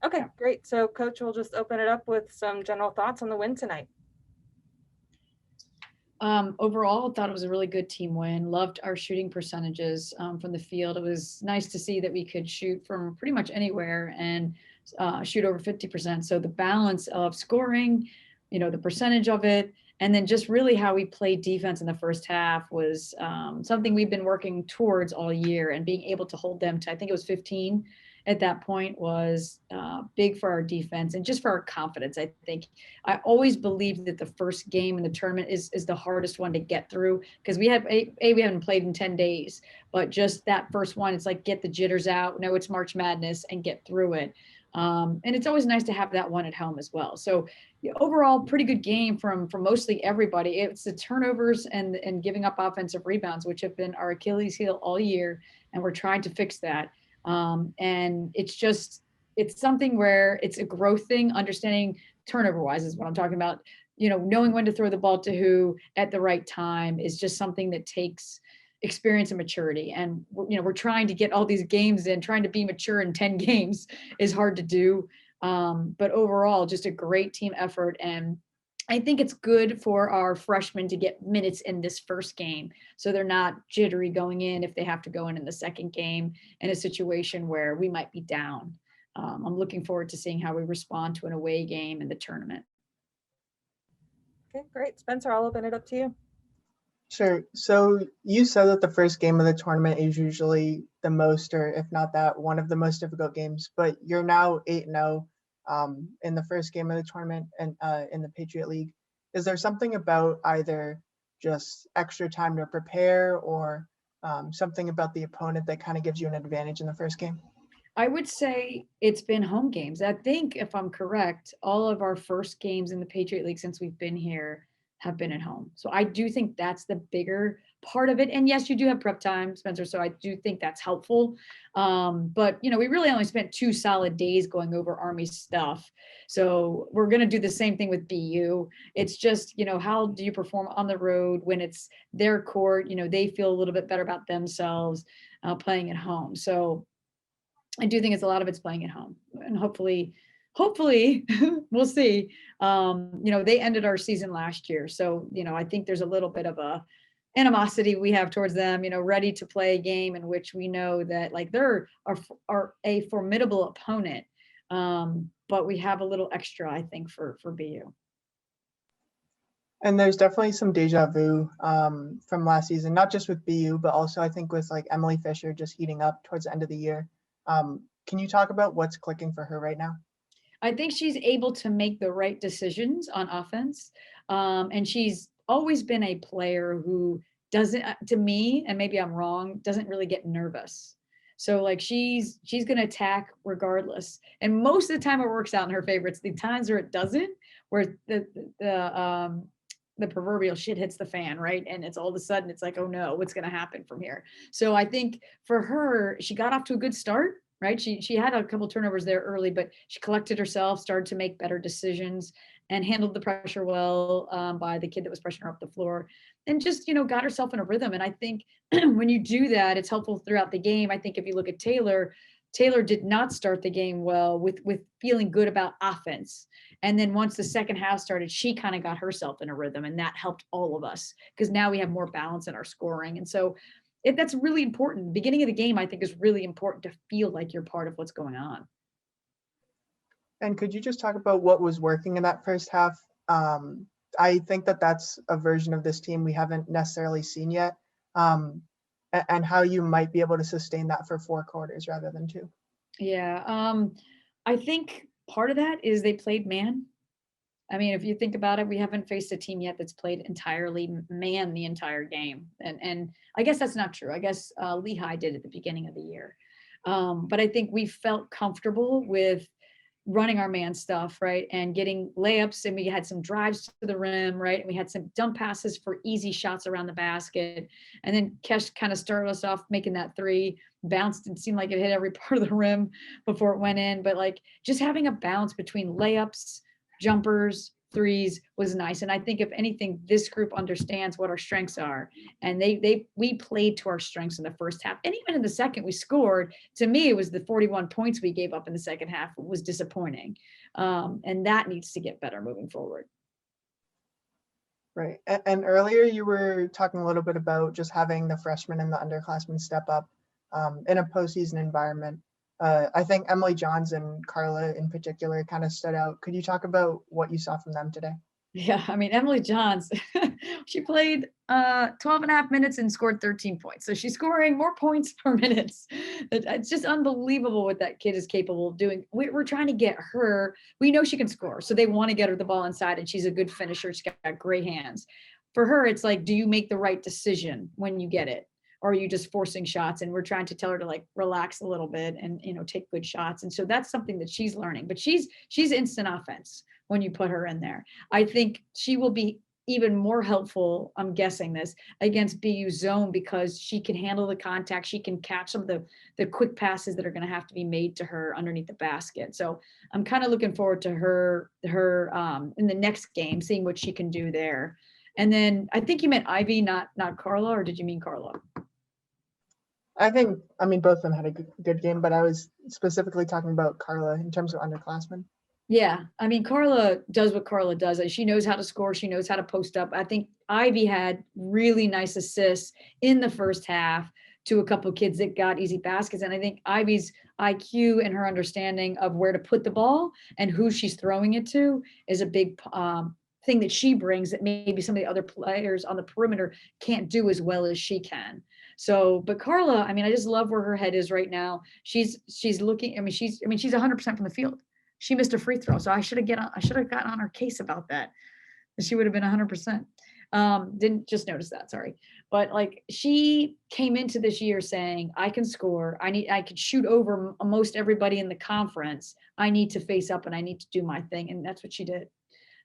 Okay, Yeah. great. So Coach will just open it up with some general thoughts on the win tonight. Overall, I thought it was a really good team win. Loved our shooting percentages from the field. It was nice to see that we could shoot from pretty much anywhere and shoot over 50%. So the balance of scoring, the percentage of it, and then just really how we played defense in the first half was something we've been working towards all year, and being able to hold them to, I think it was 15 at that point, was big for our defense and just for our confidence. I think I always believe that the first game in the tournament is the hardest one to get through, because we haven't played in 10 days, but just that first one, it's like get the jitters out. No, it's March Madness, and get through it. And it's always nice to have that one at home as well. So yeah, overall, pretty good game from mostly everybody. It's the turnovers and giving up offensive rebounds, which have been our Achilles heel all year, and we're trying to fix that. And it's something where it's a growth thing. Understanding turnover wise is what I'm talking about. Knowing when to throw the ball to who at the right time is just something that takes experience and maturity. And we're trying to get all these games in. Trying to be mature in 10 games is hard to do. But overall, just a great team effort. And I think it's good for our freshmen to get minutes in this first game, so they're not jittery going in if they have to go in the second game in a situation where we might be down. I'm looking forward to seeing how we respond to an away game in the tournament. Okay, great. Spencer, I'll open it up to you. Sure. So you said that the first game of the tournament is usually the most, or if not that, one of the most difficult games. But you're now 8-0 in the first game of the tournament and in the Patriot League. Is there something about either just extra time to prepare, or something about the opponent that kind of gives you an advantage in the first game? I would say it's been home games. I think, if I'm correct, all of our first games in the Patriot League since we've been here have been at home. So I do think that's the bigger part of it. And yes, you do have prep time, Spencer. So I do think that's helpful. But we really only spent 2 solid days going over Army stuff. So we're going to do the same thing with BU. It's just, how do you perform on the road when it's their court? They feel a little bit better about themselves playing at home. So I do think it's playing at home, and hopefully we'll see. They ended our season last year, so I think there's a little bit of a animosity we have towards them. Ready to play a game in which we know that like they're are a formidable opponent, but we have a little extra, I think, for BU. And there's definitely some deja vu from last season, not just with BU, but also I think with like Emily Fisher just heating up towards the end of the year. Can you talk about what's clicking for her right now? I think she's able to make the right decisions on offense. And she's always been a player who doesn't, to me, and maybe I'm wrong, doesn't really get nervous. So like she's gonna attack regardless. And most of the time it works out in her favor. It's the times where it doesn't, where the proverbial shit hits the fan, right? And it's all of a sudden it's like, oh no, what's gonna happen from here? So I think for her, she got off to a good start, right? She had a couple turnovers there early, but she collected herself, started to make better decisions, and handled the pressure well by the kid that was pressuring her up the floor, and just got herself in a rhythm. And I think when you do that, it's helpful throughout the game. I think if you look at Taylor, Taylor did not start the game well with feeling good about offense. And then once the second half started, she kind of got herself in a rhythm, and that helped all of us because now we have more balance in our scoring. And so that's really important. The beginning of the game, I think, is really important to feel like you're part of what's going on. And could you just talk about what was working in that first half? I think that that's a version of this team we haven't necessarily seen yet, and how you might be able to sustain that for 4 quarters rather than 2. Yeah. I think part of that is they played man. I mean, if you think about it, we haven't faced a team yet that's played entirely man the entire game. And I guess that's not true. I guess Lehigh did at the beginning of the year. But I think we felt comfortable with running our man stuff, right? And getting layups, and we had some drives to the rim, right? And we had some dump passes for easy shots around the basket. And then Kesh kind of started us off making that three, bounced and seemed like it hit every part of the rim before it went in. But like just having a bounce between layups, jumpers, threes was nice. And I think if anything, this group understands what our strengths are. And we played to our strengths in the first half. And even in the second, we scored. To me, it was the 41 points we gave up in the second half was disappointing. And that needs to get better moving forward. Right. And earlier you were talking a little bit about just having the freshmen and the underclassmen step up in a postseason environment. I think Emily Johns and Carla in particular kind of stood out. Could you talk about what you saw from them today? Yeah, I mean, Emily Johns, she played 12 and a half minutes and scored 13 points. So she's scoring more points per minutes. It's just unbelievable what that kid is capable of doing. We're trying to get her. We know she can score. So they want to get her the ball inside, and she's a good finisher. She's got great hands. For her, it's like, do you make the right decision when you get it? Or are you just forcing shots? And we're trying to tell her to like relax a little bit and, you know, take good shots. And so that's something that she's learning, but she's instant offense when you put her in there. I think she will be even more helpful, I'm guessing this, against BU zone because she can handle the contact. She can catch some of the quick passes that are going to have to be made to her underneath the basket. So I'm kind of looking forward to her in the next game, seeing what she can do there. And then I think you meant Ivy, not Carla, or did you mean Carla? I mean, both of them had a good game, but I was specifically talking about Carla in terms of underclassmen. Yeah, I mean, Carla does what Carla does. She knows how to score. She knows how to post up. I think Ivy had really nice assists in the first half to a couple of kids that got easy baskets. And I think Ivy's IQ and her understanding of where to put the ball and who she's throwing it to is a big thing that she brings that maybe some of the other players on the perimeter can't do as well as she can. So, but Carla, I mean, I just love where her head is right now. She's looking, she's 100% from the field. She missed a free throw. So I should have gotten on her case about that. She would have been 100%. Didn't just notice that, sorry. But like she came into this year saying, I can score. I could shoot over most everybody in the conference. I need to face up and I need to do my thing. And that's what she did.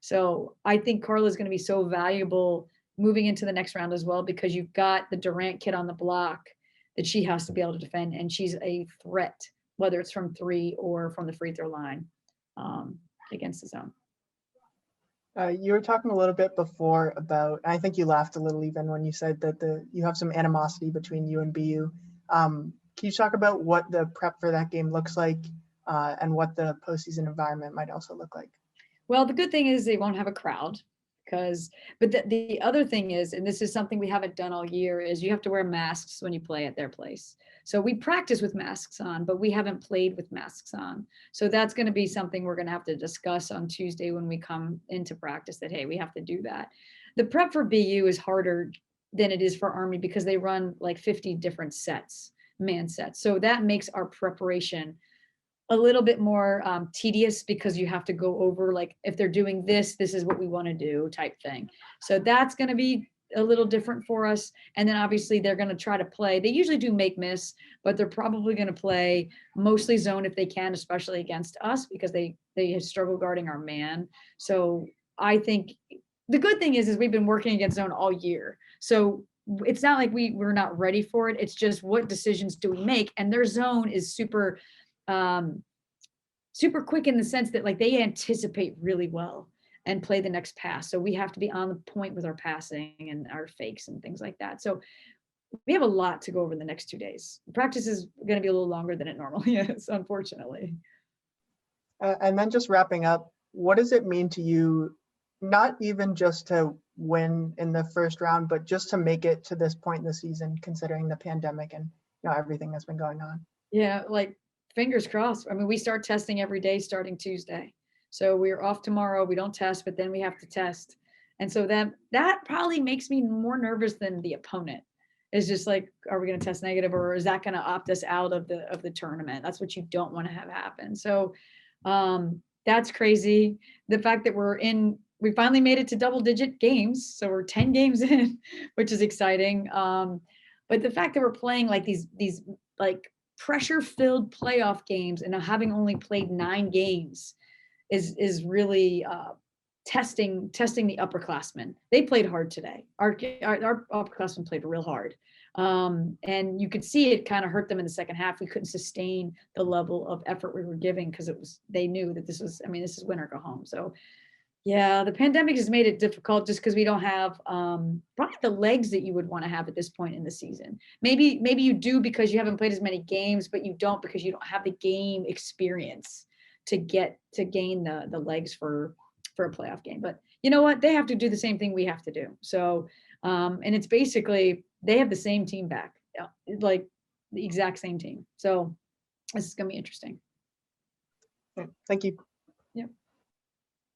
So I think Carla is going to be so valuable moving into the next round as well, because you've got the Durant kid on the block that she has to be able to defend. And she's a threat, whether it's from three or from the free throw line against the zone. You were talking a little bit before about, I think you laughed a little even when you said that you have some animosity between you and BU. Can you talk about what the prep for that game looks like and what the postseason environment might also look like? Well, the good thing is they won't have a crowd but the other thing is, and this is something we haven't done all year, is you have to wear masks when you play at their place. So we practice with masks on, but we haven't played with masks on. So that's going to be something we're going to have to discuss on Tuesday when we come into practice that, hey, we have to do that. The prep for BU is harder than it is for Army because they run like 50 different man sets. So that makes our preparation a little bit more tedious because you have to go over, like, if they're doing this is what we want to do type thing. So that's going to be a little different for us. And then obviously they're going to try to play. They usually do make miss, but they're probably going to play mostly zone if they can, especially against us, because they struggle guarding our man. So I think the good thing is we've been working against zone all year. So it's not like we're not ready for it. It's just what decisions do we make? And their zone is super quick in the sense that like they anticipate really well and play the next pass. So we have to be on the point with our passing and our fakes and things like that. So we have a lot to go over the next 2 days. Practice is going to be a little longer than it normally is, unfortunately. And then just wrapping up, what does it mean to you, not even just to win in the first round, but just to make it to this point in the season, considering the pandemic and everything that's been going on? Yeah, like fingers crossed. I mean, we start testing every day starting Tuesday. So we're off tomorrow. We don't test, but then we have to test. And so that probably makes me more nervous than the opponent. Is just like, are we going to test negative, or is that going to opt us out of the tournament? That's what you don't want to have happen. So that's crazy. The fact that we finally made it to double-digit games. So we're 10 games in, which is exciting. But the fact that we're playing like these like pressure-filled playoff games and having only played 9 games is really testing the upperclassmen. They played hard today. Our upperclassmen played real hard. And you could see it kind of hurt them in the second half. We couldn't sustain the level of effort we were giving because they knew that this is win or go home. So Yeah, the pandemic has made it difficult just because we don't have probably the legs that you would want to have at this point in the season. Maybe you do because you haven't played as many games, but you don't because you don't have the game experience to gain the legs for a playoff game. But you know what? They have to do the same thing we have to do. So and it's basically they have the same team back, like the exact same team. So this is gonna be interesting. Thank you. Yeah.